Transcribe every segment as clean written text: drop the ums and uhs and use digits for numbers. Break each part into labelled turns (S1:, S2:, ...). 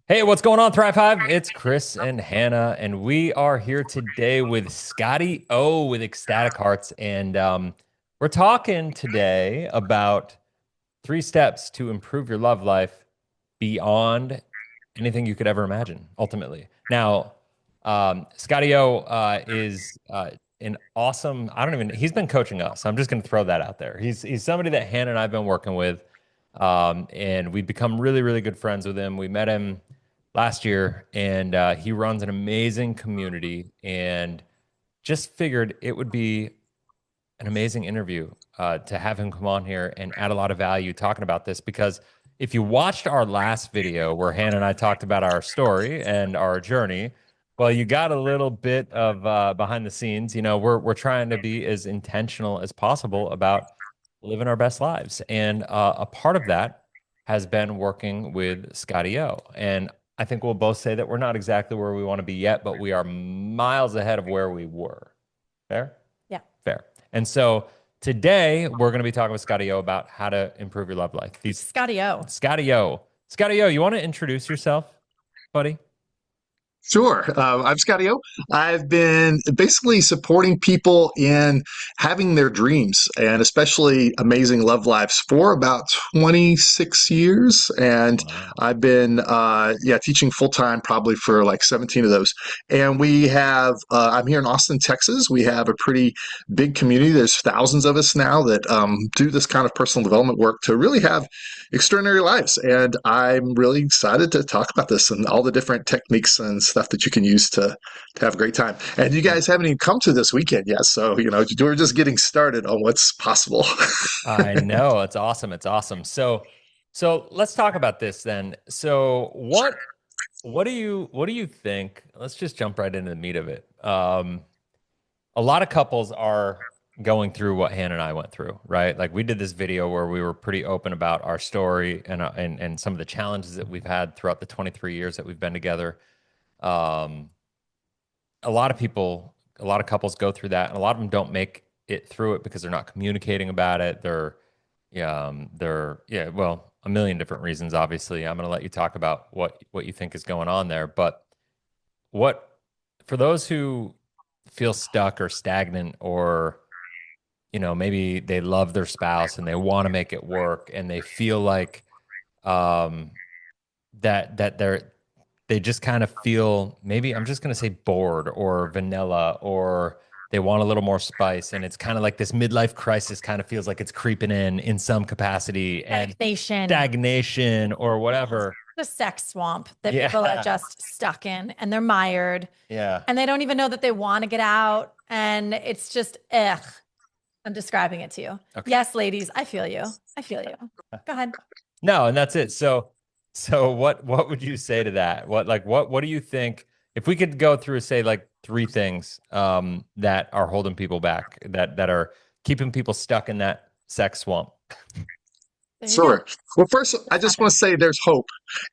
S1: Hey, what's going on, Thrive Hive? It's Chris and Hannah, and we are here today with ScottieO with Ecstatic Hearts. And we're talking today about 3 steps to improve your love life beyond anything you could ever imagine, ultimately. Now, ScottieO is an awesome, I don't even, he's been coaching us. I'm just going to throw that out there. He's somebody that Hannah and I have been working with, and we've become really, really good friends with him. We met him last year, and he runs an amazing community, and just figured it would be an amazing interview to have him come on here and add a lot of value talking about this. Because if you watched our last video where Hannah and I talked about our story and our journey, well, you got a little bit of behind the scenes. We're trying to be as intentional as possible about living our best lives, and a part of that has been working with ScottieO. And I think we'll both say that we're not exactly where we want to be yet, but we are miles ahead of where we were. Fair?
S2: Yeah.
S1: Fair. And so today we're going to be talking with ScottieO about how to improve your love life.
S2: ScottieO.
S1: ScottieO, you want to introduce yourself, buddy?
S3: Sure. I'm ScottieO. I've been basically supporting people in having their dreams and especially amazing love lives for about 26 years. And
S1: Wow.
S3: I've been, teaching full time probably for like 17 of those. And we have, I'm here in Austin, Texas. We have a pretty big community. There's thousands of us now that do this kind of personal development work to really have extraordinary lives. And I'm really excited to talk about this and all the different techniques and stuff that you can use to have a great time. And you guys haven't even come to this weekend yet. So, we're just getting started on what's possible.
S1: I know. It's awesome. It's awesome. So let's talk about this then. So what do you think? Let's just jump right into the meat of it. A lot of couples are going through what Hannah and I went through, right? Like we did this video where we were pretty open about our story and some of the challenges that we've had throughout the 23 years that we've been together. Um, a lot of people, a lot of couples go through that, and a lot of them don't make it through it because they're not communicating about it. Yeah, well, a million different reasons. Obviously, I'm going to let you talk about what you think is going on there, but what for those who feel stuck or stagnant, or maybe they love their spouse and they want to make it work, and they feel like um they just kind of feel, maybe I'm just going to say, bored or vanilla, or they want a little more spice, and it's kind of like this midlife crisis kind of feels like it's creeping in some capacity, and
S2: Stagnation.
S1: stagnation or whatever.
S2: The sex swamp that people are
S1: Yeah.
S2: just stuck in and they're mired
S1: Yeah.
S2: and they don't even know that they want to get out. And it's just, ugh. I'm describing it to you.
S1: Okay.
S2: Yes, ladies, I feel you. I feel you. Go ahead.
S1: No, and that's it. So what would you say to that? What do you think, if we could go through, say, like 3 things that are holding people back, that are keeping people stuck in that sex swamp?
S2: There you go.
S3: Sure. Well, first, I just want to say there's hope,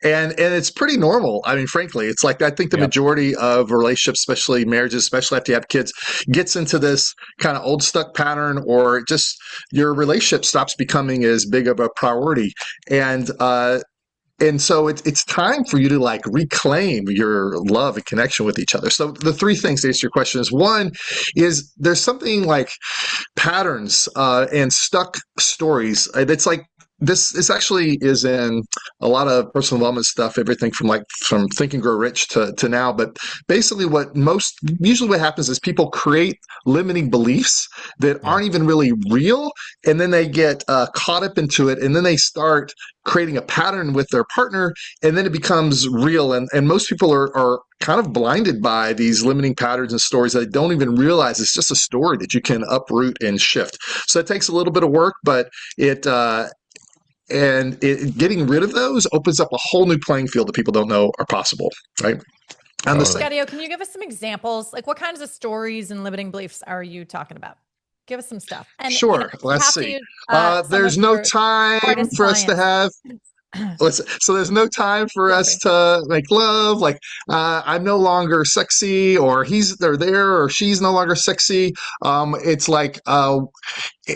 S3: and it's pretty normal. I mean, frankly, it's like I think the
S1: Yep.
S3: majority of relationships, especially marriages, especially after you have kids, gets into this kind of old stuck pattern, or just your relationship stops becoming as big of a priority, and so it's time for you to like reclaim your love and connection with each other. So the 3 things to answer your question is: one is there's something like patterns and stuck stories. It's like this actually is in a lot of personal development stuff, everything from Think and Grow Rich to now. But basically usually what happens is people create limiting beliefs that
S1: Yeah.
S3: aren't even really real, and then they get caught up into it, and then they start creating a pattern with their partner, and then it becomes real. And most people are kind of blinded by these limiting patterns and stories that they don't even realize it's just a story that you can uproot and shift. So it takes a little bit of work, but getting rid of those opens up a whole new playing field that people don't know are possible, right? And the
S1: Totally.
S3: second,
S2: ScottieO, can you give us some examples? Like what kinds of stories and limiting beliefs are you talking about? Give us some stuff. And
S3: sure,
S2: you
S3: let's
S2: have to
S3: see.
S2: use some
S3: There's
S2: of
S3: no
S2: your
S3: time
S2: hardest
S3: for us to
S2: clients.
S3: have so there's no time for
S2: Feel
S3: us
S2: free.
S3: to make love. Like I'm no longer sexy, or they're there, or she's no longer sexy. It's like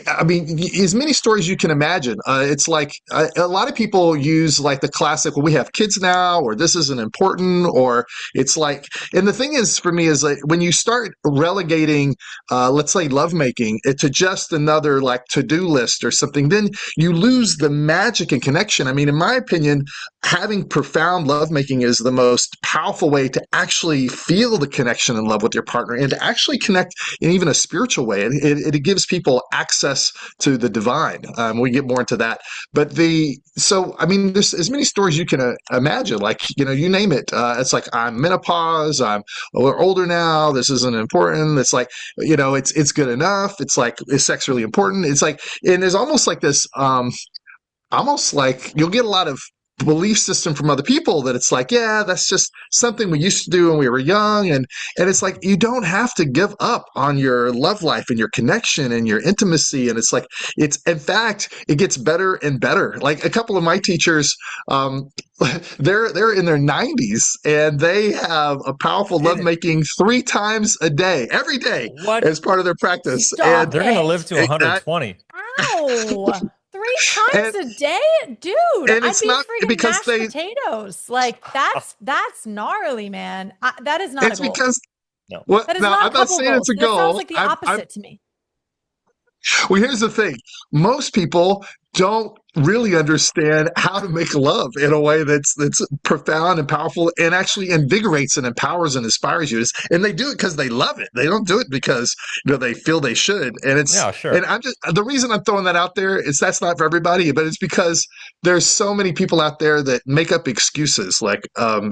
S3: I mean, as many stories you can imagine. It's like a lot of people use like the classic, well, we have kids now, or this isn't important, or it's like, and the thing is for me is like when you start relegating, let's say lovemaking to just another like to-do list or something, then you lose the magic and connection. I mean, in my opinion, having profound lovemaking is the most powerful way to actually feel the connection and love with your partner and to actually connect in even a spiritual way. It gives people access to the divine. We get more into that. But I mean, there's as many stories you can imagine, like, you name it. It's like, I'm menopause, we're older now, this isn't important. It's like, it's good enough. It's like, is sex really important? It's like, and there's almost like this, almost like you'll get a lot of belief system from other people that it's like, yeah, that's just something we used to do when we were young. And it's like, you don't have to give up on your love life and your connection and your intimacy. And it's like, in fact, it gets better and better. Like a couple of my teachers, they're in their 90s and they have a powerful lovemaking 3 times a day, every day,
S1: What?
S3: as part of their practice.
S2: Stop
S1: They're going to live to
S3: it.
S1: 120.
S2: Ow. 3 times a day? Dude,
S3: and
S2: I'd
S3: it's
S2: be
S3: not
S2: freaking
S3: because
S2: mashed
S3: they
S2: potatoes. Like that's gnarly, man. That is not
S3: it's
S2: a goal.
S3: because
S1: No.
S3: well,
S2: That is
S3: no,
S2: not
S3: I'm
S2: a
S3: not
S2: couple
S3: saying it's
S2: goals.
S3: a
S2: That sounds
S3: goal.
S2: like the
S3: I'm
S2: opposite to me.
S3: Well, here's the thing. Most people don't really understand how to make love in a way that's profound and powerful and actually invigorates and empowers and inspires you. And they do it because they love it. They don't do it because they feel they should.
S1: Yeah, sure.
S3: And I'm just the reason I'm throwing that out there is that's not for everybody, but it's because there's so many people out there that make up excuses like
S2: Yeah.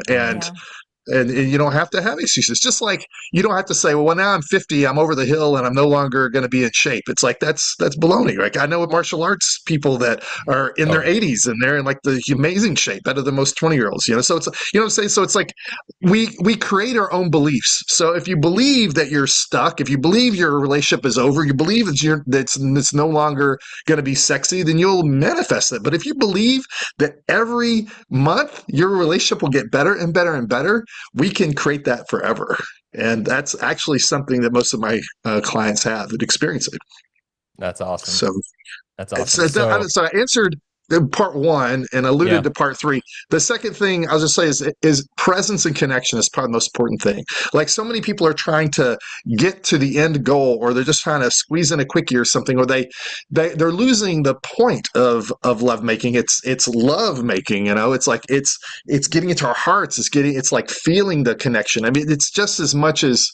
S3: and you don't have to have excuses. Just like you don't have to say, well, now I'm 50, I'm over the hill, and I'm no longer going to be in shape. It's like that's baloney. Like I know martial arts people that are in their 80s and they're in like the amazing shape, better than most 20-year-olds. So it's what I'm saying. So it's like we create our own beliefs. So if you believe that you're stuck, if you believe your relationship is over, you believe that it's no longer going to be sexy, then you'll manifest it. But if you believe that every month your relationship will get better and better and better, we can create that forever. And that's actually something that most of my clients have that experience it.
S1: That's awesome.
S3: So
S1: that's awesome.
S3: So I answered part 1 and alluded to part 3. The second thing I'll just say is presence and connection is probably the most important thing. Like so many people are trying to get to the end goal, or they're just trying to squeeze in a quickie or something, or they're losing the point of love making. It's love making, it's like it's getting into our hearts. It's like feeling the connection. I mean, it's just as much as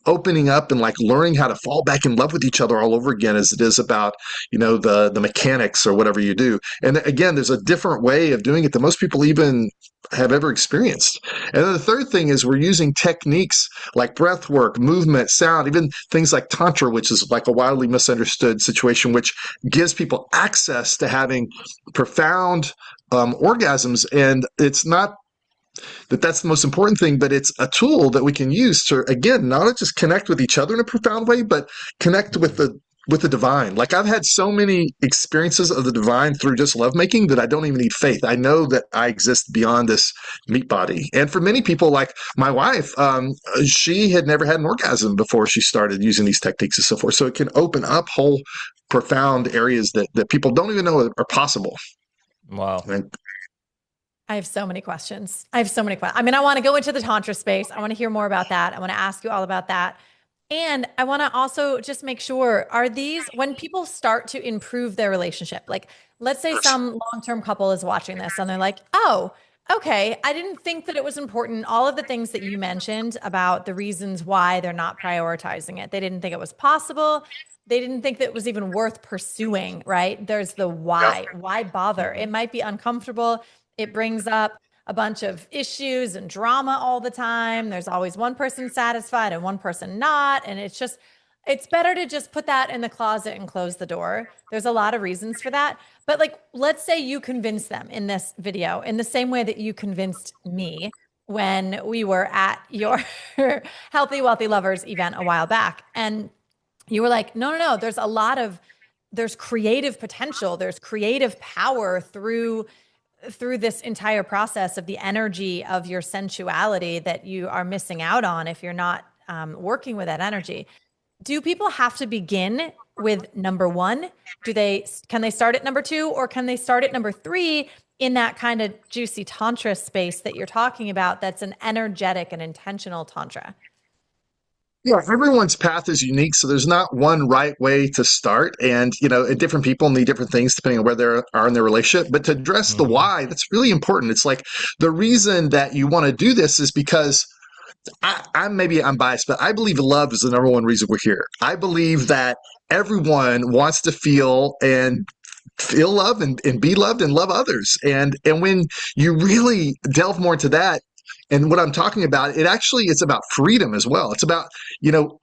S3: opening up and like learning how to fall back in love with each other all over again as it is about the mechanics or whatever you do. And again, there's a different way of doing it that most people even have ever experienced. And then the third thing is we're using techniques like breath work, movement, sound, even things like Tantra, which is like a wildly misunderstood situation, which gives people access to having profound orgasms. And it's not that's the most important thing, but it's a tool that we can use to, again, not just connect with each other in a profound way, but connect with the divine. Like I've had so many experiences of the divine through just lovemaking that I don't even need faith. I know that I exist beyond this meat body. And for many people, like my wife, she had never had an orgasm before she started using these techniques and so forth. So it can open up whole profound areas that people don't even know are possible.
S1: Wow.
S2: I have so many questions. I mean, I want to go into the Tantra space. I want to hear more about that. I want to ask you all about that. And I want to also just make sure, are these, when people start to improve their relationship, like let's say some long-term couple is watching this and they're like, oh, okay, I didn't think that it was important. All of the things that you mentioned about the reasons why they're not prioritizing it. They didn't think it was possible. They didn't think that it was even worth pursuing, right? There's the why. Why bother? It might be uncomfortable. It brings up a bunch of issues and drama all the time. There's always one person satisfied and one person not. And it's better to just put that in the closet and close the door. There's a lot of reasons for that. But like, let's say you convince them in this video in the same way that you convinced me when we were at your Healthy Wealthy Lovers event a while back. And you were like, no, there's creative potential. There's creative power through this entire process of the energy of your sensuality that you are missing out on if you're not working with that energy. Do people have to begin with number one? Can they start at number two, or can they start at number three in that kind of juicy tantra space that you're talking about? That's an energetic and intentional tantra.
S3: Yeah, everyone's path is unique, so there's not one right way to start. And, different people need different things depending on where they are in their relationship. But to address the
S1: Mhm.
S3: why, that's really important. It's like the reason that you want to do this is because I'm biased, but I believe love is the number one reason we're here. I believe that everyone wants to feel love and be loved and love others. And when you really delve more into that, and what I'm talking about, it's about freedom as well. It's about,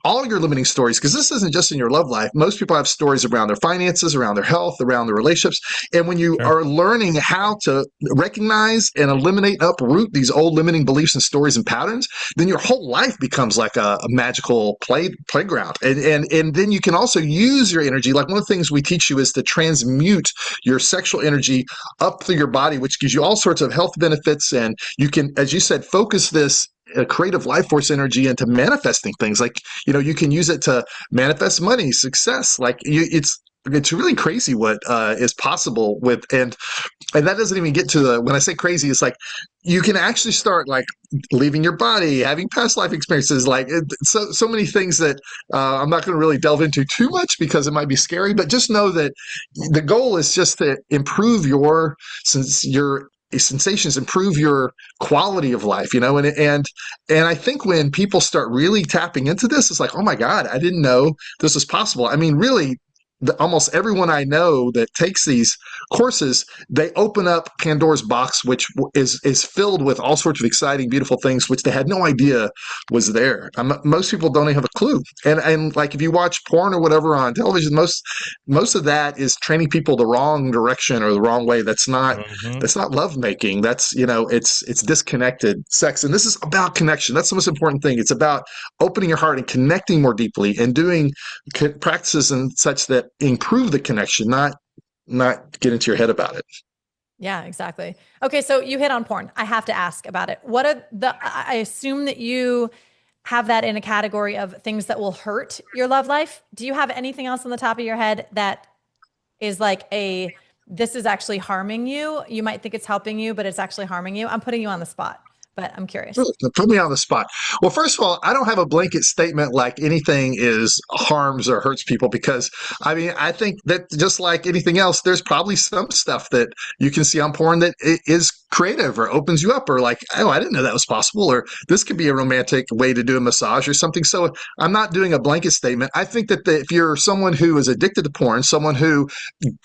S3: all your limiting stories, because this isn't just in your love life. Most people have stories around their finances, around their health, around their relationships. And when you
S1: Sure.
S3: are learning how to recognize and eliminate, uproot these old limiting beliefs and stories and patterns, then your whole life becomes like a magical playground. And then you can also use your energy. Like one of the things we teach you is to transmute your sexual energy up through your body, which gives you all sorts of health benefits. And you can, as you said, focus this creative life force energy into manifesting things. Like, you can use it to manifest money, success. It's really crazy what is possible with, and that doesn't even get to when I say crazy, it's like you can actually start like leaving your body, having past life experiences, so many things that I'm not going to really delve into too much because it might be scary. But just know that the goal is just to improve since your sensations, improve your quality of life, and I think when people start really tapping into this, it's like, oh my God, I didn't know this was possible. I mean, really, almost everyone I know that takes these courses, they open up Pandora's box, which is filled with all sorts of exciting, beautiful things, which they had no idea was there. Most people don't even have a clue. And like if you watch porn or whatever on television, most of that is training people the wrong direction or the wrong way.
S1: Mhm.
S3: That's not love making. That's it's disconnected sex. And this is about connection. That's the most important thing. It's about opening your heart and connecting more deeply and doing practices and such that improve the connection, not get into your head about it.
S2: Yeah, exactly. Okay, so you hit on porn. I have to ask about it. I assume that you have that in a category of things that will hurt your love life. Do you have anything else on the top of your head that is this is actually harming you? You might think it's helping you, but it's actually harming you. I'm putting you on the spot, but I'm curious.
S3: Put me on the spot. Well, first of all, I don't have a blanket statement like anything is harms or hurts people because I mean, I think that just like anything else, there's probably some stuff that you can see on porn that is creative or opens you up or like, oh, I didn't know that was possible, or this could be a romantic way to do a massage or something. So I'm not doing a blanket statement. I think that if you're someone who is addicted to porn, someone who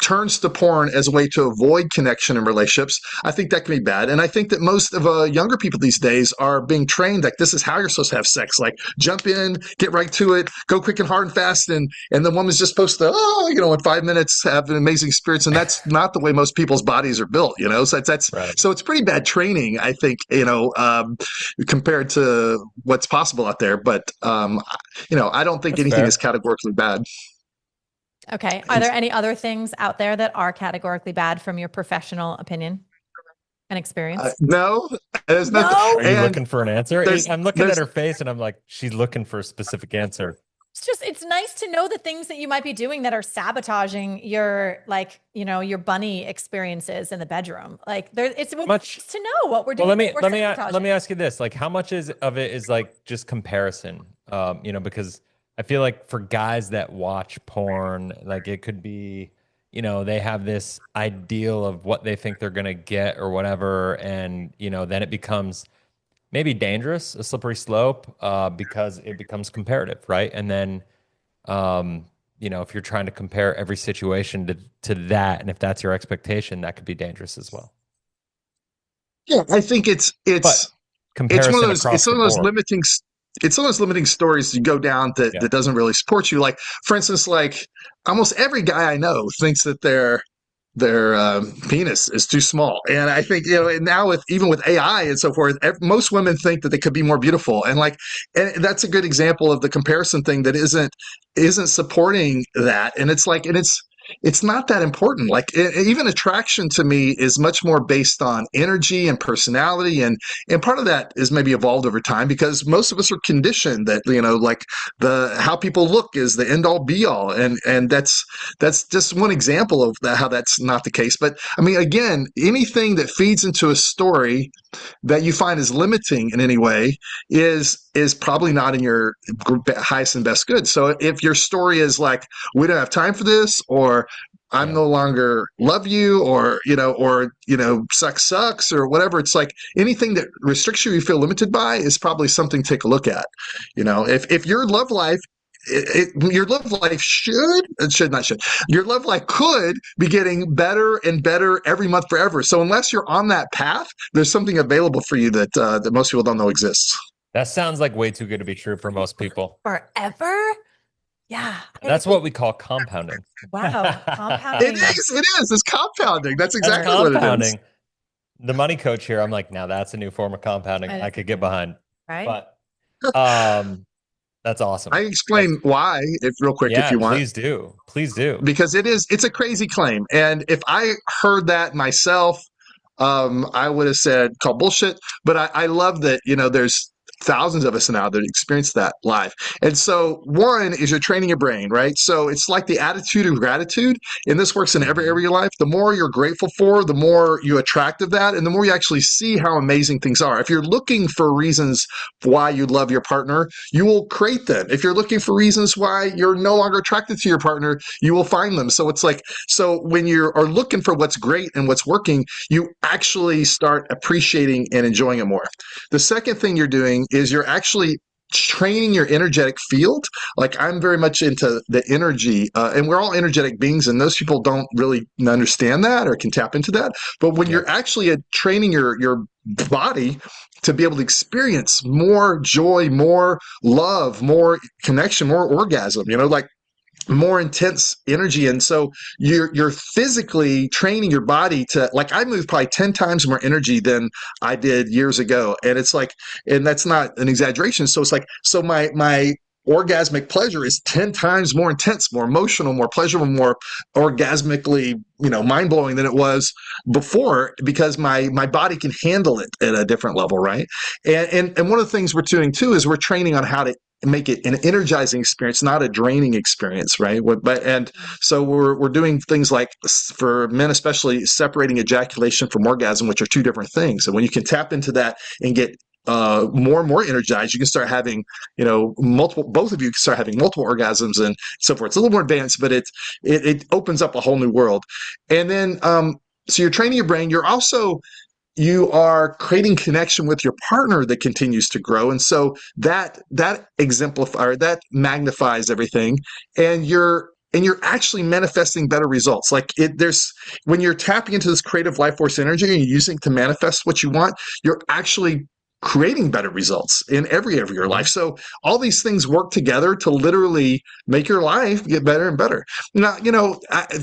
S3: turns to porn as a way to avoid connection in relationships, I think that can be bad. And I think that most of younger people these days are being trained like this is how you're supposed to have sex. Like jump in, get right to it, go quick and hard and fast, and the woman's just supposed to in 5 minutes have an amazing experience. And that's not the way most people's bodies are built. So
S1: Right.
S3: so it's pretty bad training, I think. Compared to what's possible out there. But I don't think
S1: That's
S3: anything is
S1: fair.
S3: categorically bad.
S2: Okay. Are there any other things out there that are categorically bad from your professional opinion and experience?
S3: No, there's nothing.
S2: No.
S1: Are you
S3: And
S1: looking for an answer?
S3: there's
S1: I'm looking at
S3: there's
S1: her face and I'm like, she's looking for a specific answer.
S2: It's nice to know the things that you might be doing that are sabotaging your your bunny experiences in the bedroom. It's
S1: Much.
S2: nice to know what we're
S1: Well,
S2: doing.
S1: let me
S2: that we're
S1: let me let me
S2: sabotaging.
S1: ask you this: like, how much of it is like just comparison? Because I feel like for guys that watch porn, like it could be, they have this ideal of what they think they're gonna get or whatever, and then it becomes maybe dangerous, a slippery slope, because it becomes comparative, right? And then, if you're trying to compare every situation to that, and if that's your expectation, that could be dangerous as well.
S3: Yeah, I think
S1: But
S3: it's one of
S1: comparison
S3: those it's
S1: across the
S3: one of those
S1: board.
S3: limiting stories you go down
S1: Yeah.
S3: that doesn't really support you. Like for instance, like almost every guy I know thinks that their penis is too small, and I think and now even with AI and so forth, most women think that they could be more beautiful, and that's a good example of the comparison thing that isn't supporting that, and it's like and it's not that important. Like even attraction to me is much more based on energy and personality, and part of that is maybe evolved over time because most of us are conditioned that like the how people look is the end all be all, and that's just one example of how that's not the case. But I mean, again, anything that feeds into a story that you find is limiting in any way is probably not in your highest and best good. So if your story is like, we don't have time for this, or I'm
S1: Yeah.
S3: no longer love you, or sex sucks, or whatever, it's like anything that restricts you, you feel limited by, is probably something to take a look at. If your love life your love life your love life could be getting better and better every month forever. So unless you're on that path, there's something available for you that most people don't know exists.
S1: That sounds like way too good to be true for most people.
S2: Forever? Yeah.
S1: That's what we call compounding.
S2: Wow. Compounding.
S3: It is. It's compounding. That's
S1: That's
S3: exactly what it is.
S1: compounding. The money coach here, I'm like, now that's a new form of compounding I could get behind.
S2: Right.
S1: But that's awesome.
S3: I explain why, if real quick, if you want.
S1: Please do. Please do.
S3: Because it's a crazy claim. And if I heard that myself, I would have said call bullshit. But I love that, there's thousands of us now that experience that live. And so one is you're training your brain, right? So it's like the attitude of gratitude. And this works in every area of your life. The more you're grateful for, the more you attract of that. And the more you actually see how amazing things are. If you're looking for reasons why you love your partner, you will create them. If you're looking for reasons why you're no longer attracted to your partner, you will find them. So it's like, so when you are looking for what's great and what's working, you actually start appreciating and enjoying it more. The second thing you're doing is you're actually training your energetic field. Like I'm very much into the energy, and we're all energetic beings, and those people don't really understand that or can tap into that. But when you're actually training your body to be able to experience more joy, more love, more connection, more orgasm, like more intense energy. And so you're physically training your body to, like, I move probably 10 times more energy than I did years ago. And it's like, and that's not an exaggeration. So it's like, so my orgasmic pleasure is 10 times more intense, more emotional, more pleasurable, more orgasmically, mind-blowing than it was before, because my body can handle it at a different level, right? And one of the things we're doing too is we're training on how to make it an energizing experience, not a draining experience, right? And so we're doing things like, for men especially, separating ejaculation from orgasm, which are two different things. And when you can tap into that and get more and more energized, you can start having, both of you can start having multiple orgasms and so forth. It's a little more advanced, but it opens up a whole new world. And then, so you're training your brain. You are creating connection with your partner that continues to grow. And so that magnifies everything. And you're actually manifesting better results. Like when you're tapping into this creative life force energy and you're using it to manifest what you want, you're actually creating better results in every area of your life. So all these things work together to literally make your life get better and better. Now,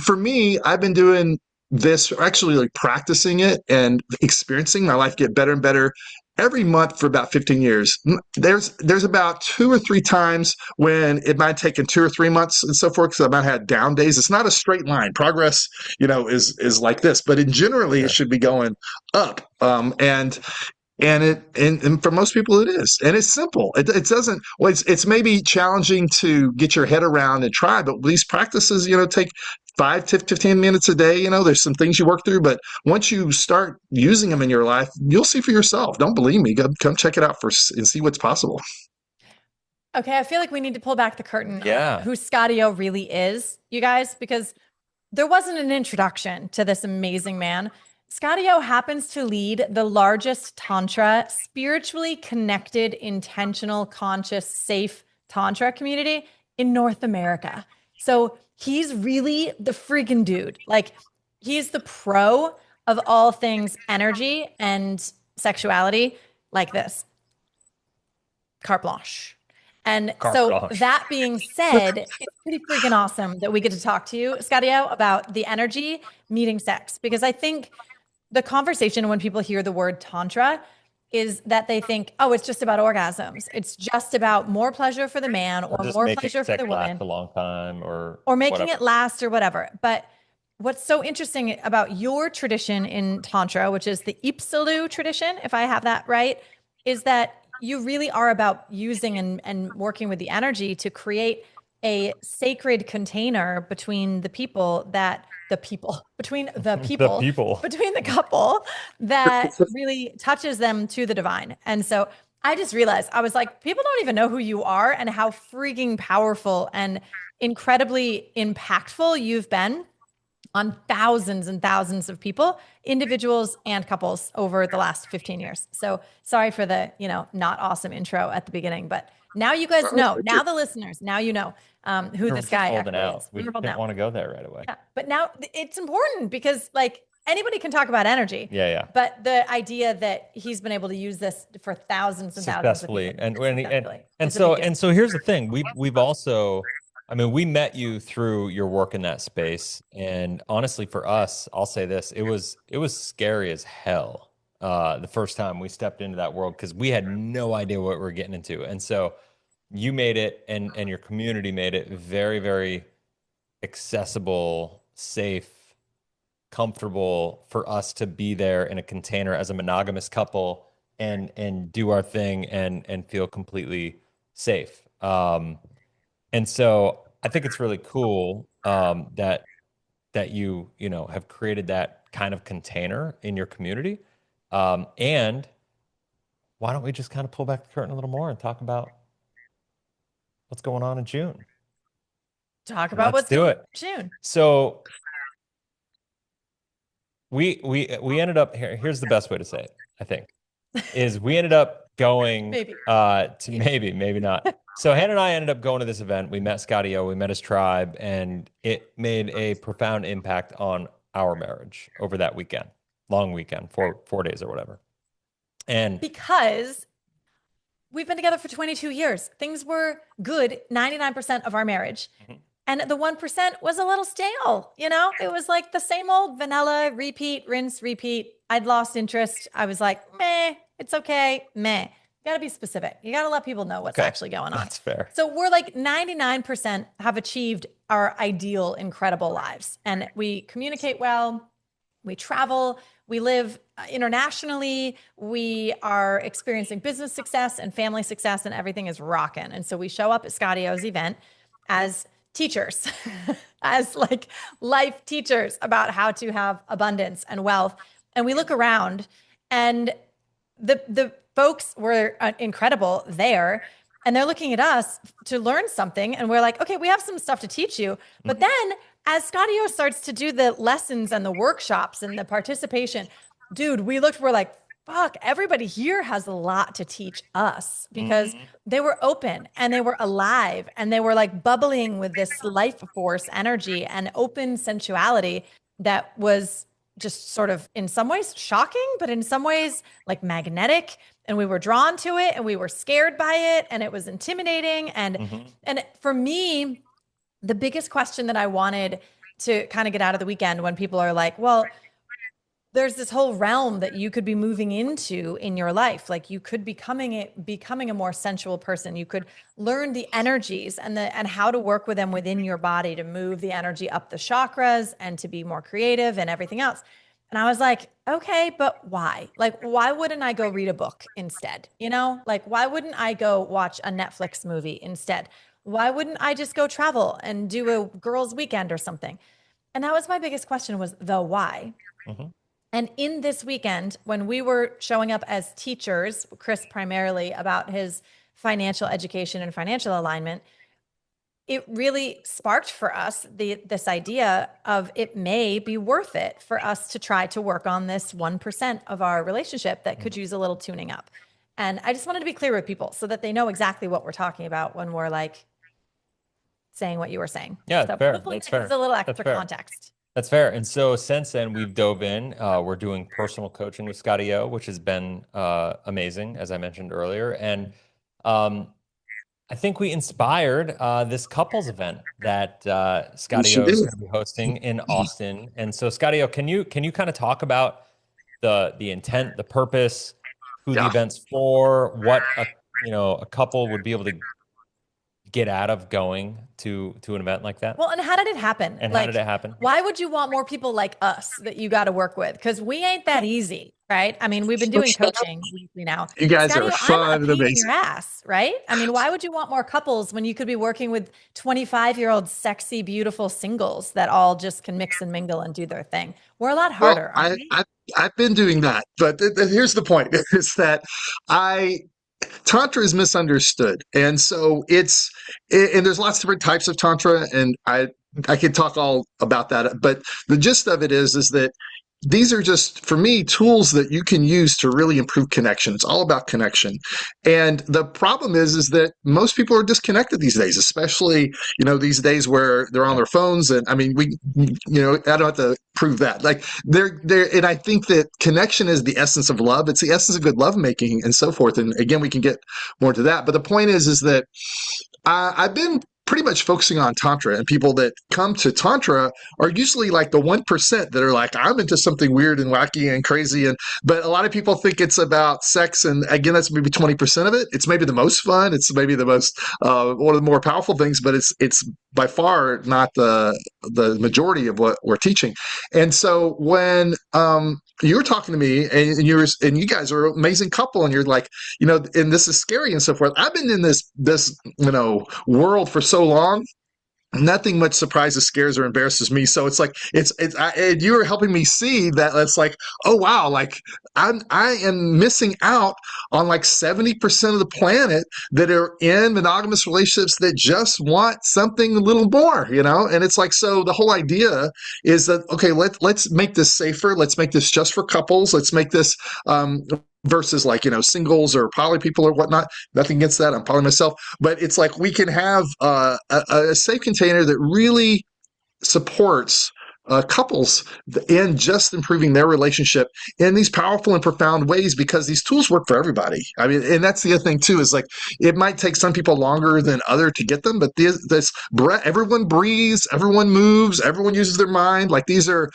S3: for me, I've been doing this, actually like practicing it and experiencing my life get better and better every month for about 15 years. There's about 2 or 3 times when it might have taken 2 or 3 months and so forth, because I might have had down days. It's not a straight line. Progress, is like this, but generally it should be going up. And for most people it is, and it's simple. It doesn't. Well, it's maybe challenging to get your head around and try, but these practices, take 5 to 15 minutes a day. There's some things you work through, but once you start using them in your life, you'll see for yourself. Don't believe me? Come check it out and see what's possible.
S2: Okay, I feel like we need to pull back the curtain
S1: Yeah.
S2: on who ScottieO really is, you guys, because there wasn't an introduction to this amazing man. ScottieO happens to lead the largest Tantra, spiritually connected, intentional, conscious, safe Tantra community in North America. So he's really the freaking dude. Like, he's the pro of all things energy and sexuality like this. Carte blanche. And that being said, it's pretty freaking awesome that we get to talk to you, ScottieO, about the energy meeting sex, because I think the conversation when people hear the word Tantra, is that they think, oh, it's just about orgasms. It's just about more pleasure for the man
S1: Or
S2: or
S1: just
S2: more
S1: making
S2: pleasure for the
S1: sex last
S2: woman
S1: a long time
S2: or making
S1: whatever.
S2: it last or whatever. But what's so interesting about your tradition in Tantra, which is the Ipsalu tradition, if I have that right, is that you really are about using and working with the energy to create a sacred container between the people between the
S1: The
S2: people,
S1: people.
S2: between the couple that really touches them to the divine. And so I just realized, I was like, people don't even know who you are and how freaking powerful and incredibly impactful you've been on thousands and thousands of people, individuals and couples over the last 15 years. So sorry for the, not awesome intro at the beginning, but now you guys know, now the listeners, now you know who
S1: We were
S2: this
S1: just
S2: guy
S1: holding
S2: actually
S1: out.
S2: is.
S1: We
S2: We're holding
S1: didn't
S2: out.
S1: want to go there right away.
S2: Yeah, but now it's important because like anybody can talk about energy.
S1: Yeah.
S2: But the idea that he's been able to use this for thousands and thousands of
S1: Successfully.
S2: people
S1: And
S2: is a big deal.
S1: so here's the thing. We've also, I mean, we met you through your work in that space. And honestly, for us, I'll say this, it was scary as hell the first time we stepped into that world because we had no idea what we were getting into. And so you made it and your community made it very, very accessible, safe, comfortable for us to be there in a container as a monogamous couple and do our thing and feel completely safe. And so I think it's really cool that you know have created that kind of container in your community. And why don't we just kind of pull back the curtain a little more and talk about what's going on in June?
S2: Talk about
S1: Let's
S2: what's
S1: do
S2: going
S1: it.
S2: on in June.
S1: So we ended up here. Here's the best way to say it, I think, is we ended up going
S2: Maybe.
S1: to maybe not. So Hannah and I ended up going to this event. We met ScottieO, we met his tribe, and it made a profound impact on our marriage over that weekend, long weekend, 4 days or whatever. And
S2: because we've been together for 22 years. Things were good 99% of our marriage. And the 1% was a little stale, It was like the same old vanilla, repeat, rinse, repeat. I'd lost interest. I was like, meh, it's okay, meh. You got to be specific. You got to let people know what's actually going on.
S1: that's fair.
S2: So we're like 99% have achieved our ideal, incredible lives. And we communicate well. We travel, we live internationally, we are experiencing business success and family success, and everything is rocking. And so we show up at ScottieO's event as teachers, as like life teachers about how to have abundance and wealth. And we look around, and the folks were incredible there. And they're looking at us to learn something. And we're like, okay, we have some stuff to teach you. But then as ScottieO starts to do the lessons and the workshops and the participation, dude, we're like, fuck, everybody here has a lot to teach us because they were open and they were alive and they were like bubbling with this life force energy and open sensuality that was just sort of in some ways shocking, but in some ways like magnetic. And we were drawn to it and we were scared by it and it was intimidating. And for me, the biggest question that I wanted to kind of get out of the weekend when people are like, well, there's this whole realm that you could be moving into in your life. Like you could becoming a more sensual person. You could learn the energies and how to work with them within your body to move the energy up the chakras and to be more creative and everything else. And I was like, okay, but why? Like, why wouldn't I go read a book instead? Like, why wouldn't I go watch a Netflix movie instead? Why wouldn't I just go travel and do a girls' weekend or something? And that was my biggest question, was the why. And in this weekend, when we were showing up as teachers, Chris primarily about his financial education and financial alignment, it really sparked for us this idea of it may be worth it for us to try to work on this 1% of our relationship that could use a little tuning up. And I just wanted to be clear with people so that they know exactly what we're talking about when we're like saying what you were saying.
S1: Yeah,
S2: so
S1: fair.
S2: hopefully
S1: That's
S2: that
S1: fair.
S2: gives a little extra
S1: That's fair.
S2: context.
S1: That's fair. And so since then, we've dove in. We're doing personal coaching with ScottieO, which has been amazing, as I mentioned earlier. And I think we inspired this couples event that ScottieO is going to be hosting in Austin. And so, ScottieO, can you kind of talk about the intent, the purpose, who the
S3: Yeah.
S1: event's for, what a couple would be able to get out of going to an event like that?
S2: Well, and how did it happen?
S1: And how did
S2: Like,
S1: it happen?
S2: why would you want more people like us that you got to work with? Because we ain't that easy, right? I mean, we've been doing coaching weekly now.
S3: You guys are
S2: ScottieO, I'm a
S3: fun and
S2: pain in your
S3: amazing.
S2: ass, right? I mean, why would you want more couples when you could be working with 25-year-old sexy, beautiful singles that all just can mix and mingle and do their thing? We're a lot
S3: Well,
S2: harder, aren't we?
S3: I've been doing that, but here's the point: is that I Tantra is misunderstood, and so and there's lots of different types of Tantra, and I could talk all about that, but the gist of it is that these are just, for me, tools that you can use to really improve connection. It's all about connection. And the problem is that most people are disconnected these days, especially, these days where they're on
S1: Yeah.
S3: their phones. And I mean, I don't have to prove that. Like and I think that connection is the essence of love. It's the essence of good lovemaking and so forth. And again, we can get more into that. But the point is that I've been pretty much focusing on Tantra, and people that come to Tantra are usually like the 1% that are like, I'm into something weird and wacky and crazy. But a lot of people think it's about sex. And again, that's maybe 20% of it. It's maybe the most fun. It's maybe the most, one of the more powerful things, but it's by far not the majority of what we're teaching. And so when, you were talking to me and you guys are an amazing couple, and you're like, and this is scary and so forth. I've been in this world for so long. Nothing much surprises, scares, or embarrasses me. So it's like and you were helping me see that it's like, oh wow, like I am missing out on like 70% of the planet that are in monogamous relationships that just want something a little more, And it's like, so the whole idea is that, okay, let's make this safer. Let's make this just for couples. Let's make this versus like, singles or poly people or whatnot. Nothing against that. I'm poly myself, but it's like we can have a safe container that really supports couples in just improving their relationship in these powerful and profound ways, because these tools work for everybody. I mean, and that's the other thing too, is like, it might take some people longer than other to get them, but this breath, everyone breathes, everyone moves, everyone uses their mind. Like these are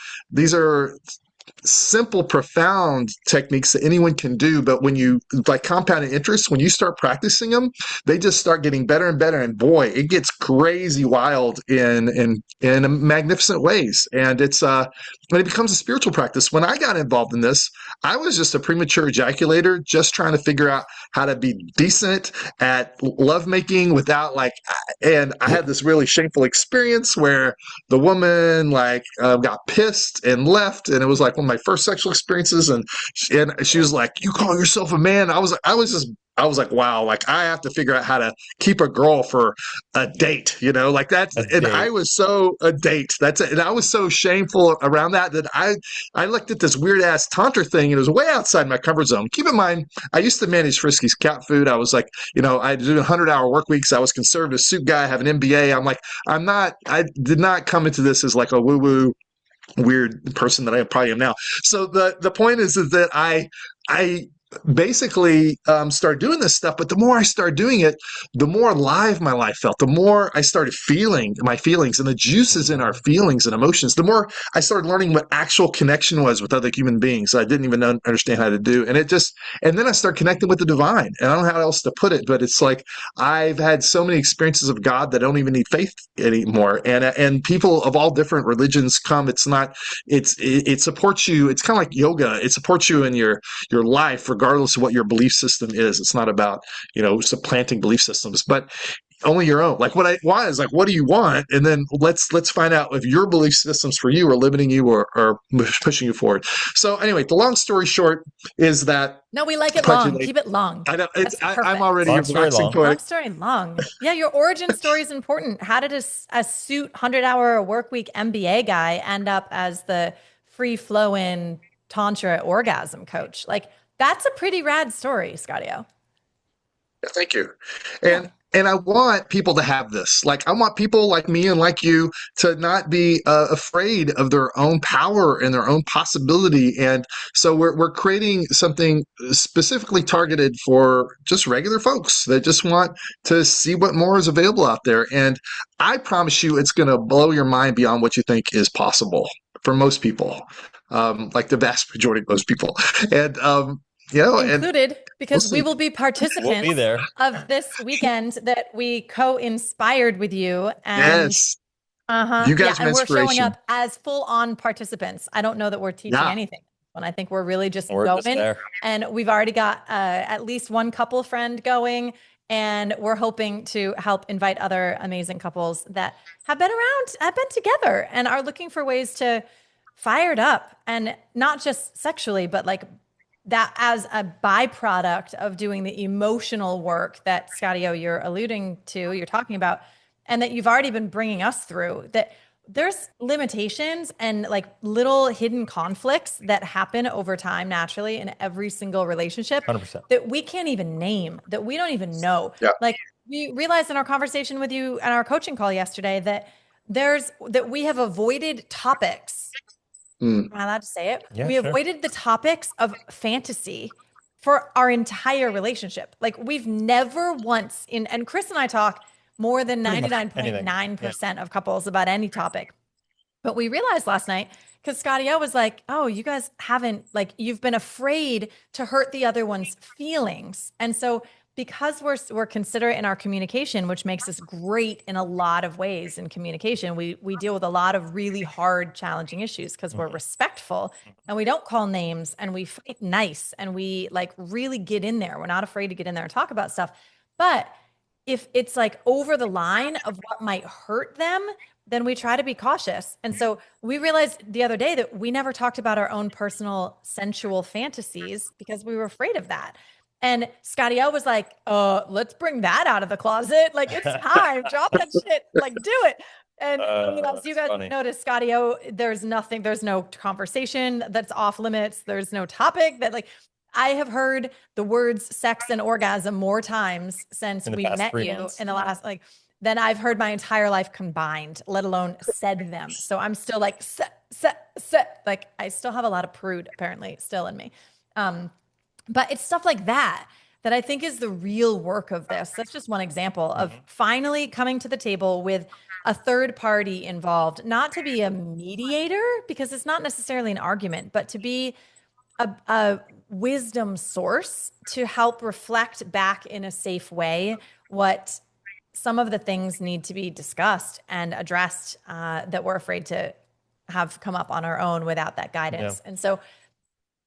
S3: simple, profound techniques that anyone can do. But when you like compounded interest, when you start practicing them, they just start getting better and better. And boy, it gets crazy wild in magnificent ways. And it's when it becomes a spiritual practice. When I got involved in this, I was just a premature ejaculator, just trying to figure out how to be decent at lovemaking without like, and I had this really shameful experience where the woman like got pissed and left, and it was like one of my first sexual experiences, and she was like, "You call yourself a man?" I was like, wow, like I have to figure out how to keep a girl for a date, like that.
S1: A
S3: And
S1: date.
S3: I was so a date. That's it. And I was so shameful around that I looked at this weird ass Tantra thing, and it was way outside my comfort zone. Keep in mind, I used to manage Frisky's cat food. I was like, I did 100-hour work weeks. I was conservative suit guy. I have an MBA. I'm like, I did not come into this as like a woo woo weird person that I probably am now. So the point is that I basically started doing this stuff, but the more I started doing it, the more alive my life felt, the more I started feeling my feelings and the juices in our feelings and emotions, the more I started learning what actual connection was with other human beings I didn't even understand how to do. And then I started connecting with the divine, and I don't know how else to put it, but it's like I've had so many experiences of God that I don't even need faith anymore. And people of all different religions come. It supports you. It's kind of like yoga. It supports you in your life, regardless of what your belief system is. It's not about, supplanting belief systems, but only your own. Like why is like, what do you want? And then let's find out if your belief systems for you are limiting you or pushing you forward. So anyway, the long story short is that
S2: No, we like it long. Keep it long.
S3: I know
S2: That's
S3: I'm
S2: perfect.
S3: already
S1: Long
S3: a
S1: story
S3: waxing
S1: long.
S2: Long
S3: poetic.
S2: story long. Yeah, your origin story is important. How did a suit 100-hour work week MBA guy end up as the free flowing Tantra orgasm coach? Like, that's a pretty rad story, ScottieO.
S3: Thank you.
S2: Yeah.
S3: And I want people to have this. Like, I want people like me and like you to not be afraid of their own power and their own possibility. And so we're creating something specifically targeted for just regular folks that just want to see what more is available out there. And I promise you, it's going to blow your mind beyond what you think is possible for most people, like the vast majority of most people. And and
S2: included, because we
S3: see.
S2: will be
S1: We'll
S2: participants
S1: be there.
S2: of this weekend that we co-inspired with you. And
S3: Yes,
S2: uh-huh.
S3: you
S2: Yeah.
S3: guys are
S2: And we're showing
S3: inspiration.
S2: up as full-on participants. I don't know that we're teaching
S3: Yeah,
S2: anything. And I think we're really just
S1: We're
S2: going.
S1: just there.
S2: And we've already got at least one couple friend going. And we're hoping to help invite other amazing couples that have been around, have been together, and are looking for ways to fire it up. And not just sexually, but like that as a byproduct of doing the emotional work that ScottieO you're alluding to, you're talking about, and that you've already been bringing us through, that there's limitations and like little hidden conflicts that happen over time naturally in every single relationship
S1: 100%.
S2: that we can't even name, that we don't even know.
S3: Yeah.
S2: Like we realized in our conversation with you and our coaching call yesterday that we have avoided topics.
S3: Mm.
S2: Am I allowed to say it?
S1: Yeah,
S2: We
S1: sure.
S2: avoided the topics of fantasy for our entire relationship. Like we've never once and Chris and I talk more than
S1: Pretty much anything.
S2: 99.9% of couples about any topic. But we realized last night, because ScottieO was like, oh, you guys haven't, like, you've been afraid to hurt the other one's feelings. And so because we're considerate in our communication, which makes us great in a lot of ways in communication, we deal with a lot of really hard, challenging issues because we're respectful and we don't call names and we fight nice and we like really get in there. We're not afraid to get in there and talk about stuff. But if it's like over the line of what might hurt them, then we try to be cautious. And so we realized the other day that we never talked about our own personal sensual fantasies because we were afraid of that. And ScottieO was like, let's bring that out of the closet. Like it's time, drop that shit, like do it. And as you guys notice, ScottieO, there's no conversation that's off limits. There's no topic that like, I have heard the words sex and orgasm more times since we met you in the last, like, than I've heard my entire life combined, let alone said them. So I'm still like, like I still have a lot of prude apparently still in me. But it's stuff like that that I think is the real work of this. That's just one example of finally coming to the table with a third party involved, not to be a mediator because it's not necessarily an argument, but to be a wisdom source to help reflect back in a safe way what some of the things need to be discussed and addressed that we're afraid to have come up on our own without that guidance. Yeah. And so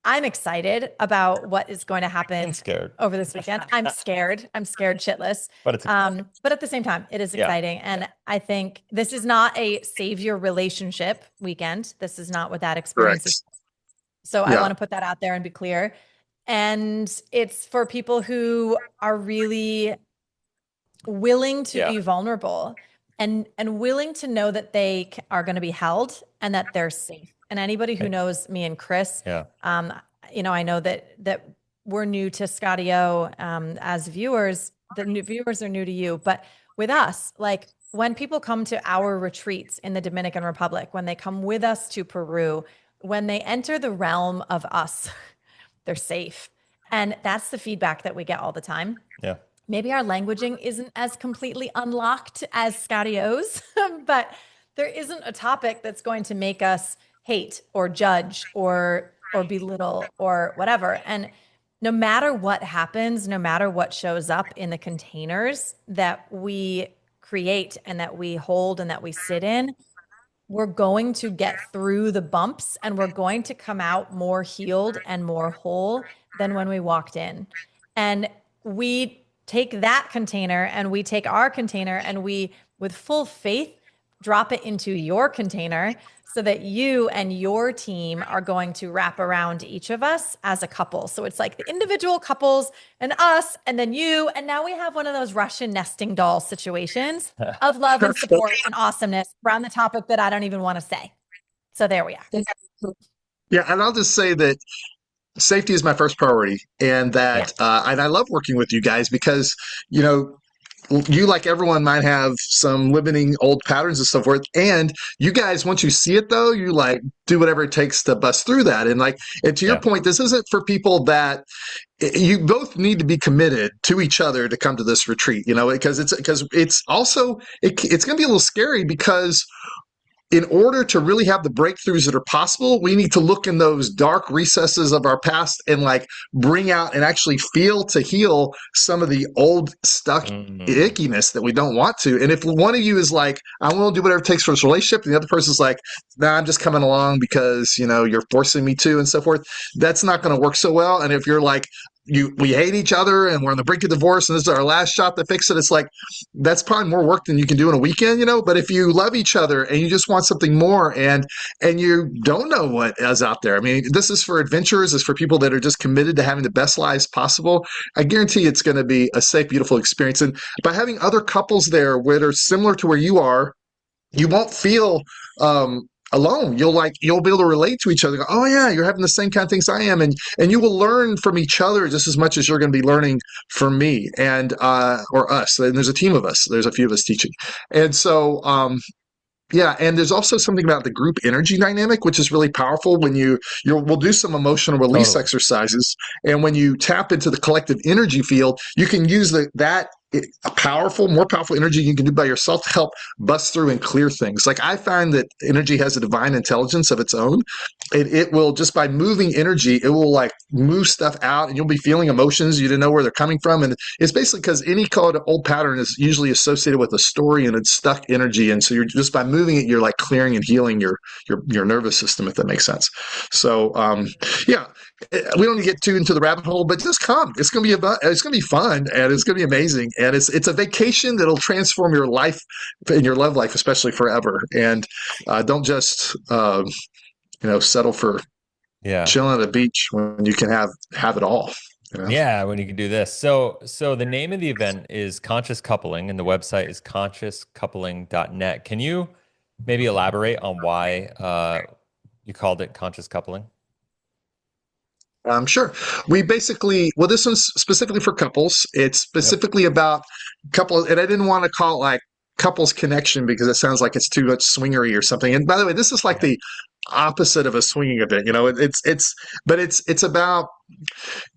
S2: I'm excited about what is going to happen over this weekend. I'm scared shitless. But it's but at the same time, it is exciting. And I think this is not a savior relationship weekend. This is not what that experience is. So I want to put that out there and be clear. And it's for people who are really willing to be vulnerable and willing to know that they are going to be held and that they're safe. And anybody who knows me and Chris, I know that we're new to ScottieO as viewers. The new viewers are new to you, but with us, like when people come to our retreats in the Dominican Republic, when they come with us to Peru, when they enter the realm of us, they're safe. And that's the feedback that we get all the time. Yeah. Maybe our languaging isn't as completely unlocked as ScottieO's, but there isn't a topic that's going to make us hate or judge or belittle or whatever. And no matter what happens, no matter what shows up in the containers that we create and that we hold and that we sit in, we're going to get through the bumps and we're going to come out more healed and more whole than when we walked in. And we take that container and we take our container and we, with full faith, drop it into your container so that you and your team are going to wrap around each of us as a couple. So it's like the individual couples and us, and then you. And now we have one of those Russian nesting doll situations of love and support and awesomeness around the topic that I don't even want to say. So there we are.
S3: Yeah. And I'll just say that safety is my first priority, and that and I love working with you guys because, you, like everyone, might have some limiting old patterns and so forth. And you guys, once you see it, though, you like do whatever it takes to bust through that. And to your point, this isn't for people that you both need to be committed to each other to come to this retreat, because it's also, it's going to be a little scary because in order to really have the breakthroughs that are possible, we need to look in those dark recesses of our past and like bring out and actually feel to heal some of the old stuck
S1: Mm.
S3: ickiness that we don't want to. And if one of you is like, I will do whatever it takes for this relationship, and the other person's like, nah, I'm just coming along because, you're forcing me to, and so forth, that's not going to work so well. And if you're like, we hate each other and we're on the brink of divorce and this is our last shot to fix it, it's like, that's probably more work than you can do in a weekend, but if you love each other and you just want something more, and you don't know what is out there. I mean, this is for adventurers, it's for people that are just committed to having the best lives possible. I guarantee it's going to be a safe, beautiful experience. And by having other couples there that are similar to where you are, you won't feel alone. You'll be able to relate to each other. Go, oh yeah, you're having the same kind of things I am, and you will learn from each other just as much as you're going to be learning from me and or us. And there's a team of us. There's a few of us teaching, and so yeah, and there's also something about the group energy dynamic, which is really powerful when we'll do some emotional release
S1: Totally.
S3: exercises. And when you tap into the collective energy field, you can use more powerful energy you can do by yourself to help bust through and clear things. Like I find that energy has a divine intelligence of its own. It will, just by moving energy, it will like move stuff out, and you'll be feeling emotions you didn't know where they're coming from. And it's basically because any code old pattern is usually associated with a story and it's stuck energy. And so you're just, by moving it, you're like clearing and healing your nervous system, if that makes sense. So yeah, we don't need to get too into the rabbit hole, but just come. It's gonna be fun, and it's gonna be amazing, and it's a vacation that'll transform your life and your love life, especially forever. And don't just settle for
S1: Yeah.
S3: chilling at a beach when you can have it all.
S1: Yeah, when you can do this. So the name of the event is Conscious Coupling, and the website is consciouscoupling.net. Can you maybe elaborate on why you called it Conscious Coupling?
S3: Sure. This one's specifically for couples. It's
S1: Yep.
S3: specifically about couples, and I didn't want to call it like couples connection because it sounds like it's too much swingery or something. And by the way, this is like
S1: Yeah.
S3: the opposite of a swinging event. But it's about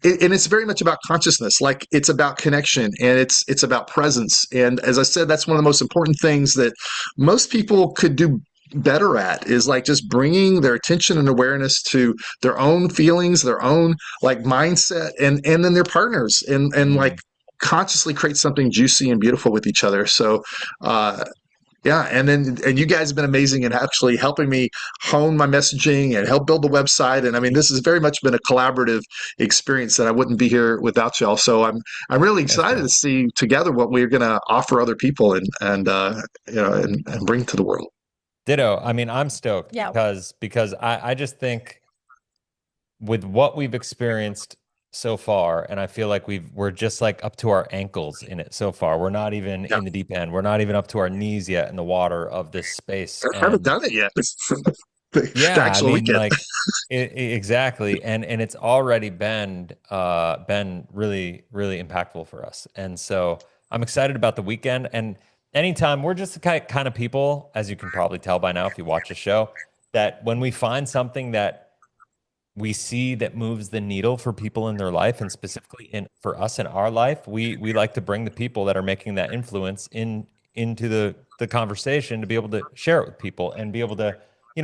S3: and it's very much about consciousness. Like it's about connection, and it's about presence. And as I said, that's one of the most important things that most people could do better at, is like just bringing their attention and awareness to their own feelings, their own like mindset, and then their partners, and like
S1: Mm.
S3: consciously create something juicy and beautiful with each other. So yeah, and you guys have been amazing in actually helping me hone my messaging and help build the website. And I mean, this has very much been a collaborative experience that I wouldn't be here without y'all. So I'm really
S1: That's
S3: excited to
S1: cool.
S3: see together what we're going to offer other people and bring to the world.
S1: Ditto. I mean, I'm stoked
S2: Yeah.
S1: because I just think with what we've experienced so far, and I feel like we're just like up to our ankles in it so far. We're not even
S3: Yeah,
S1: in the deep end. We're not even up to our knees yet in the water of this space.
S3: I haven't
S1: And
S3: done it yet. The
S1: yeah, I
S3: actual
S1: mean,
S3: weekend.
S1: like exactly, and it's already been really really impactful for us, and so I'm excited about the weekend. And anytime, we're just the kind of people, as you can probably tell by now if you watch the show, that when we find something that we see that moves the needle for people in their life, and specifically for us in our life, we like to bring the people that are making that influence into the conversation to be able to share it with people and be able to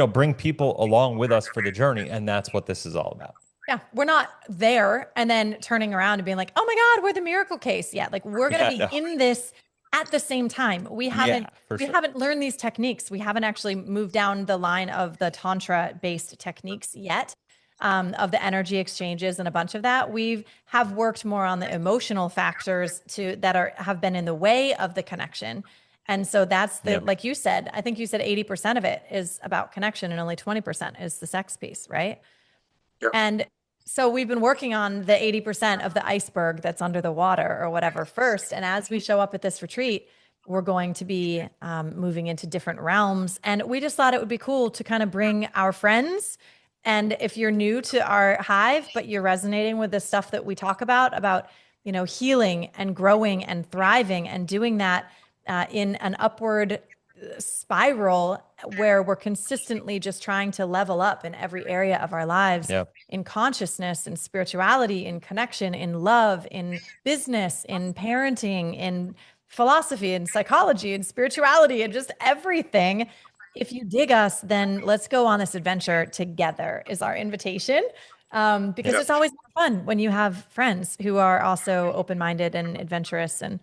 S1: bring people along with us for the journey. And that's what this is all about.
S2: Yeah, we're not there and then turning around and being like, "Oh my God, we're the miracle case." Yeah, like we're going to
S1: Yeah,
S2: be
S1: no.
S2: in this at the same time. We
S1: Yeah,
S2: haven't
S1: for
S2: we
S1: sure.
S2: haven't learned these techniques. We haven't actually moved down the line of the tantra based techniques yet. Of the energy exchanges and a bunch of that, we have worked more on the emotional factors have been in the way of the connection. And so that's
S1: Yeah.
S2: like you said, I think you said 80% of it is about connection and only 20% is the sex piece, right?
S3: Yeah.
S2: And so we've been working on the 80% of the iceberg that's under the water or whatever first. And as we show up at this retreat, we're going to be moving into different realms. And we just thought it would be cool to kind of bring our friends. And if you're new to our hive, but you're resonating with the stuff that we talk about, healing and growing and thriving and doing that in an upward spiral where we're consistently just trying to level up in every area of our lives,
S1: Yeah.
S2: in consciousness, in spirituality, in connection, in love, in business, in parenting, in philosophy, in psychology, in spirituality, and just everything. if you dig us, then let's go on this adventure together is our invitation. Because
S3: Yep.
S2: it's always more fun when you have friends who are also open-minded and adventurous. And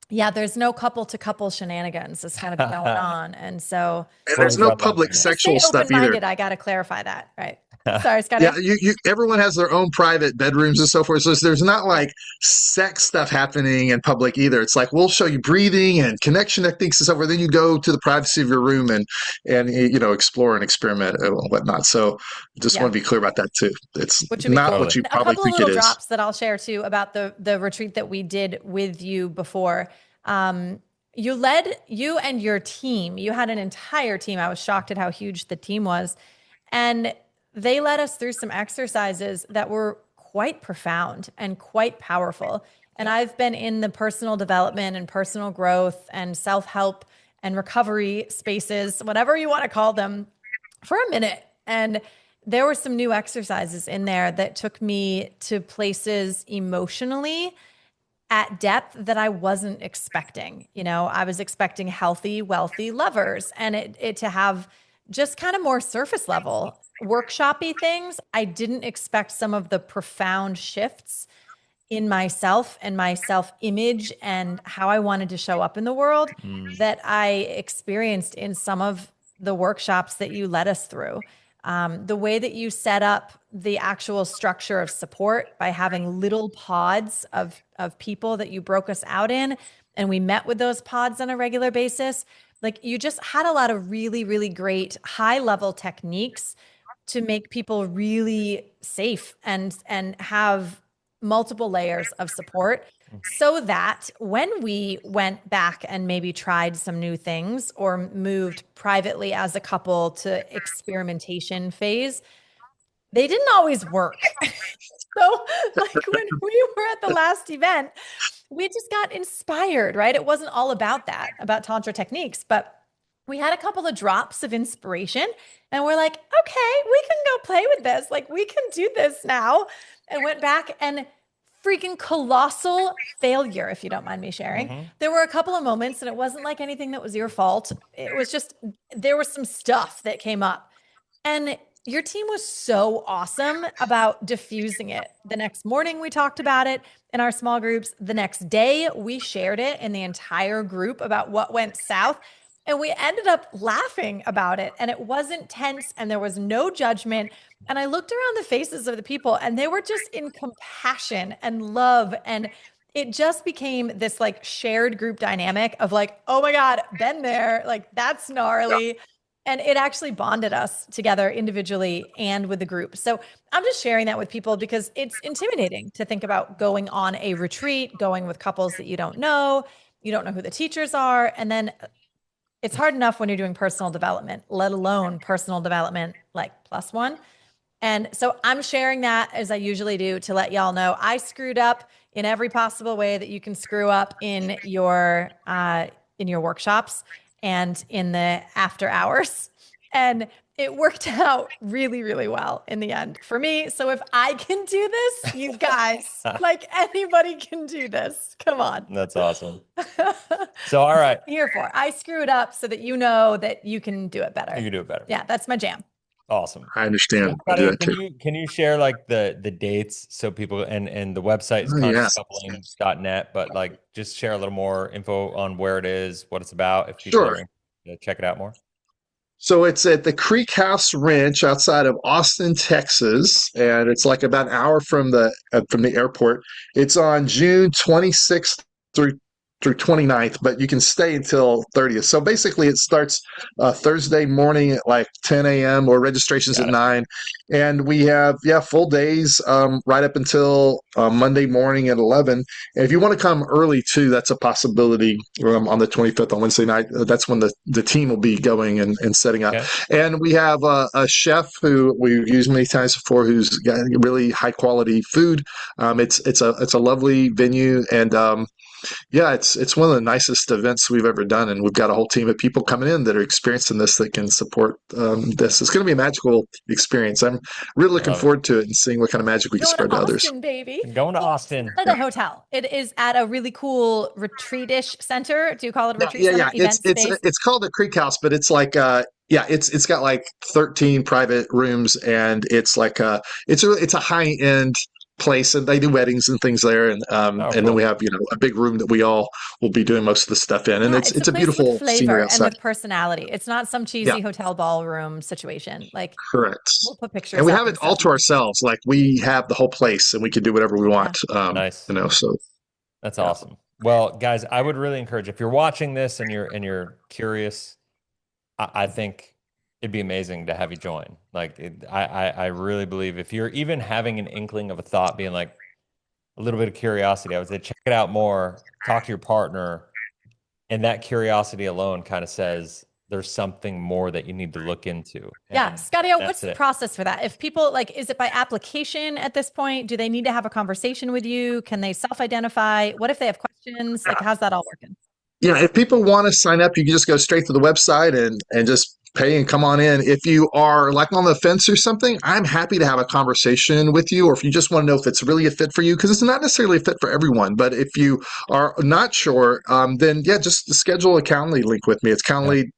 S2: yeah, there's no couple to couple shenanigans that's kind of going on. And so
S3: And
S1: Fully
S3: there's no
S1: drop off
S3: public
S1: there.
S2: to stay
S3: sexual stuff either.
S2: open-minded, I got to clarify that, right? Sorry, Scotty.
S3: Yeah, everyone has their own private bedrooms and so forth. So there's not like sex stuff happening in public either. It's like we'll show you breathing and connection techniques and so forth. Then you go to the privacy of your room and explore and experiment and whatnot. So just want to be clear about that too. It's
S2: Which would be
S3: not
S2: cool.
S3: what you
S2: A
S3: probably
S2: couple of
S3: think it
S2: little
S3: is.
S2: drops that I'll share too about the retreat that we did with you before. You and your team. You had an entire team. I was shocked at how huge the team was. And they led us through some exercises that were quite profound and quite powerful. And I've been in the personal development and personal growth and self-help and recovery spaces, whatever you want to call them, for a minute. And there were some new exercises in there that took me to places emotionally at depth that I wasn't expecting. I was expecting healthy, wealthy lovers and it to have just kind of more surface level workshoppy things. I didn't expect some of the profound shifts in myself and my self-image and how I wanted to show up in the world that I experienced in some of the workshops that you led us through. The way that you set up the actual structure of support by having little pods of people that you broke us out in, and we met with those pods on a regular basis. Like you just had a lot of really, really great high level techniques to make people really safe and have multiple layers of support so that when we went back and maybe tried some new things or moved privately as a couple to experimentation phase, they didn't always work. So like when we were at the last event, we just got inspired, right? It wasn't all about that, about Tantra techniques, but we had a couple of drops of inspiration and we're like, okay, we can go play with this. Like we can do this now. And went back and freaking colossal failure, if you don't mind me sharing. There were a couple of moments and it wasn't like anything that was your fault. It was just, there was some stuff that came up and your team was so awesome about diffusing it. The next morning we talked about it in our small groups. The next day we shared it in the entire group about what went south. And we ended up laughing about it and it wasn't tense and there was no judgment. And I looked around the faces of the people and they were just in compassion and love. And it just became this like shared group dynamic of like, oh my God, been there. Like that's gnarly. Yeah. And it actually bonded us together individually and with the group. So I'm just sharing that with people because it's intimidating to think about going on a retreat, going with couples that you don't know who the teachers are. And then it's hard enough when you're doing personal development, let alone personal development like +1. And so I'm sharing that as I usually do to let y'all know I screwed up in every possible way that you can screw up in your workshops and in the after hours. And it worked out really, really well in the end for me. So if I can do this, you guys, like anybody can do this. Come on.
S1: That's awesome. So, all right.
S2: I'm here for. I screwed up so that you know that you can do it better.
S1: You can do it better.
S2: Yeah, that's my jam.
S1: Awesome.
S3: I understand.
S1: So,
S3: I do that too.
S1: Can you share like the dates so people and the website is consciouscoupling.net, but like just share a little more info on where it is, what it's about, if people are to check it out more.
S3: So it's at the Creek House Ranch outside of Austin, Texas, and it's like about an hour from the airport. It's on June 26th through 29th, but you can stay until 30th. So basically it starts Thursday morning at like 10 a.m. or registrations at 9. And we have, full days right up until Monday morning at 11. And if you want to come early too, that's a possibility on the 25th on Wednesday night. That's when the team will be going and setting up. Okay. And we have a chef who we've used many times before who's got really high quality food. It's a lovely venue and Yeah, it's one of the nicest events we've ever done, and we've got a whole team of people coming in that are experiencing this that can support this. It's going to be a magical experience. I'm really
S1: I
S3: looking
S1: love it.
S3: forward to it and seeing what kind of magic we can
S2: Going to
S3: spread to others.
S2: Austin, baby.
S1: Going to
S2: Well,
S1: Austin.
S2: it's not at a hotel. It is at a really cool retreat-ish center. Do you call it a
S3: Yeah,
S2: retreat
S3: yeah,
S2: center?
S3: yeah. It's
S2: Event
S3: it's
S2: space?
S3: it's called the Creek House, but it's like yeah, it's got like 13 private rooms, and it's like it's a high end place, and they do weddings and things there,
S1: Oh,
S3: and then we
S1: cool.
S3: have a big room that we all will be doing most of the stuff in, and
S2: Yeah,
S3: it's
S2: it's a
S3: it's a
S2: place with
S3: beautiful scenery
S2: flavor and
S3: outside.
S2: with personality. It's not some
S3: Yeah,
S2: cheesy hotel ballroom situation. Like
S3: correct.
S2: we'll put
S3: And
S2: pictures
S3: we
S2: up
S3: have
S2: and
S3: it all
S2: stuff.
S3: to ourselves. Like we have the whole place, and we can do whatever we
S2: Yeah.
S3: want.
S1: Nice.
S3: So
S1: That's
S3: yeah.
S1: awesome. Well, guys, I would really encourage if you're watching this and you're curious, I think it'd be amazing to have you join. Like, I really believe if you're even having an inkling of a thought, being like a little bit of curiosity, I would say check it out more, talk to your partner, and that curiosity alone kind of says there's something more that you need to look into.
S2: Yeah.
S1: And
S2: ScottieO, what's
S1: that's
S2: the
S1: it.
S2: process for that? If people like, is it by application at this point? Do they need to have a conversation with you? Can they self-identify? What if they have questions? Like, how's that all working?
S3: Yeah, if people want to sign up, you can just go straight to the website and just pay and come on in. If you are like on the fence or something, I'm happy to have a conversation with you. Or if you just want to know if it's really a fit for you, because it's not necessarily a fit for everyone. But if you are not sure, then yeah, just schedule a Calendly link with me. It's
S1: Yeah.
S3: Calendly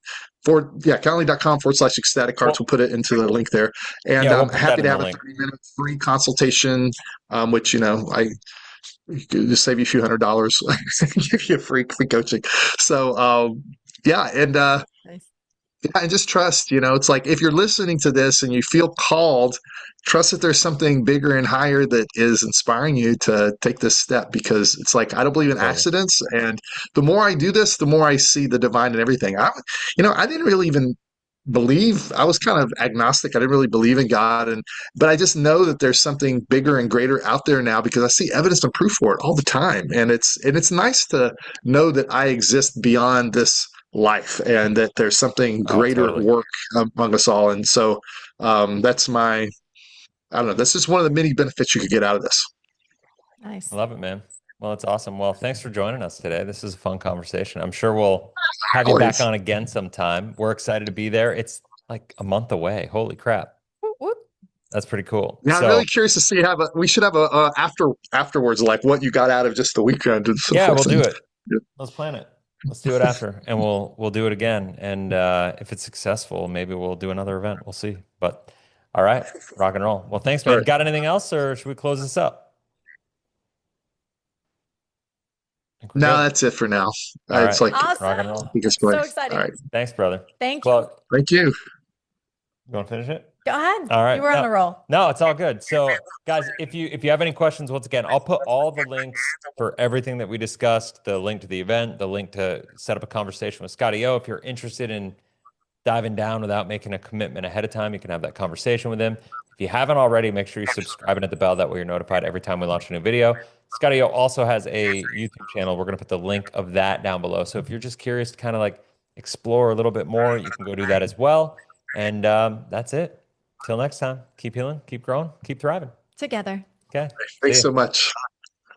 S3: calendly.com/ecstatic cards. We'll
S1: Well,
S3: put it into the link there. And
S1: yeah, we'll
S3: I'm
S1: put that
S3: happy
S1: in
S3: to
S1: the
S3: have a
S1: link.
S3: 30-minute free consultation, which, I just save you a few $100s, give you a free coaching. So, yeah,
S2: Nice.
S3: yeah, and just trust. It's like if you're listening to this and you feel called, trust that there's something bigger and higher that is inspiring you to take this step. Because it's like I don't believe in
S1: Totally.
S3: accidents, and the more I do this, the more I see the divine in everything. I didn't really even believe. I was kind of agnostic. I didn't really believe in God, but I just know that there's something bigger and greater out there now because I see evidence and proof for it all the time, and it's nice to know that I exist beyond this life and that there's something
S1: Oh,
S3: greater at
S1: totally.
S3: work among us all. And so that's my, I don't know, that's just one of the many benefits you could get out of this.
S2: Nice.
S1: I love it, man. Well, it's awesome. Well, thanks for joining us today. This is a fun conversation. I'm sure we'll have you back
S3: Always.
S1: on again sometime. We're excited to be there. It's like a month away. Holy crap.
S2: Whoop, whoop.
S1: That's pretty cool.
S3: Now, I'm
S1: So,
S3: really curious to see we should have a afterwards, like what you got out of just the weekend and so
S1: yeah, we'll
S3: forth.
S1: do it.
S3: Yeah.
S1: Let's plan it. Let's do it after, and we'll do it again. And if it's successful, maybe we'll do another event. We'll see. But all right, rock and roll. Well, thanks,
S3: All
S1: man.
S3: right.
S1: Got anything else, or should we close this up? I think we're
S3: No,
S1: good.
S3: that's it for now.
S1: All
S3: It's
S1: right,
S3: like,
S1: rock and
S2: Awesome.
S1: roll.
S3: biggest
S2: So
S3: play.
S2: exciting.
S3: All right.
S1: Thanks, brother.
S2: Thank you.
S1: Well,
S3: Thank you.
S1: you want to finish it?
S2: Go ahead.
S1: All right.
S2: You were on a roll.
S1: No, it's all good. So, guys, if you have any questions, once again, I'll put all the links for everything that we discussed, the link to the event, the link to set up a conversation with ScottieO. If you're interested in diving down without making a commitment ahead of time, you can have that conversation with him. If you haven't already, make sure you subscribe and hit the bell. That way you're notified every time we launch a new video. ScottieO also has a YouTube channel. We're going to put the link of that down below. So if you're just curious to kind of like explore a little bit more, you can go do that as well. And that's it. Till next time, keep healing, keep growing, keep thriving.
S2: Together.
S1: Okay. See
S3: Thanks
S1: ya.
S3: so much.